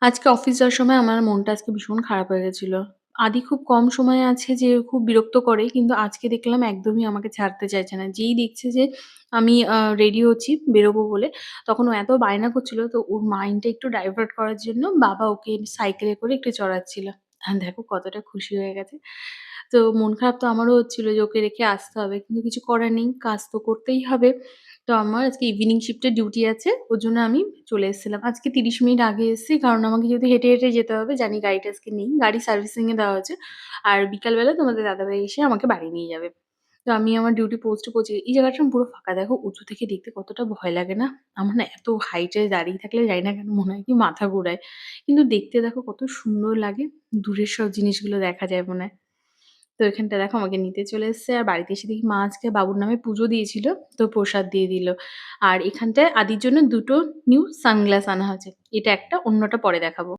আজকে অফিস যাওয়ার সময় আমার মনটা আজকে ভীষণ খারাপ হয়ে গেছিল। আদি খুব কম সময় আছে যে খুব বিরক্ত করে। কিন্তু আজকে দেখলাম একদমই আমাকে ছাড়তে চাইছে না। যেই দেখছে যে আমি রেডি হচ্ছি বেরোবো বলে, তখন ও এত বায়না করছিল তো ওর মাইন্ডটা একটু ডাইভার্ট করার জন্য বাবা ওকে সাইকেলে করে একটু চড়াচ্ছিল। দেখো কতটা খুশি হয়ে গেছে। তো মন খারাপ তো আমারও হচ্ছিল যে ওকে রেখে আসতে হবে। কিন্তু কিছু করার নেই, কাজ তো করতেই হবে। তো আমার আজকে ইভনিং শিফট এর ডিউটি আছে। ওর জন্য আমি চলে এসেছিলাম। আজকে ৩০ মিনিট আগে এসেছি। কারণ আমাকে যেহেতু হেঁটে, হেঁটে যেতে হবে, জানি গাড়িটা আজকে নেই। গাড়ি সার্ভিসিং এ দেওয়া হয়েছে। আর বিকালবেলা তোমাদের দাদাভাই এসে আমাকে বাড়ি নিয়ে যাবে। তো আমি আমার ডিউটি পোস্টে পৌঁছে এই জায়গাটা না পুরো ফাঁকা। দেখো উঁচু থেকে দেখতে কতটা ভয় লাগে না? আমার না এত হাইট এ দাঁড়িয়ে থাকলে জানি না কেন মনে হয় কি মাথা ঘুরায়। কিন্তু দেখতে দেখো কত সুন্দর লাগে। দূরের সব জিনিসগুলো দেখা যায় মনে হয়। তো এখানটা দেখো আমাকে নিতে চলে এসেছে। আর বাড়িতে এসে দেখি মা আজকে বাবুর নামে পুজো দিয়েছিল। তো প্রসাদ দিয়ে দিল। আর এখানটায় আদির জন্য ২ টো নিউ সানগ্লাস আনা হয়েছে। এটা একটা, অন্যটা পরে দেখাবো।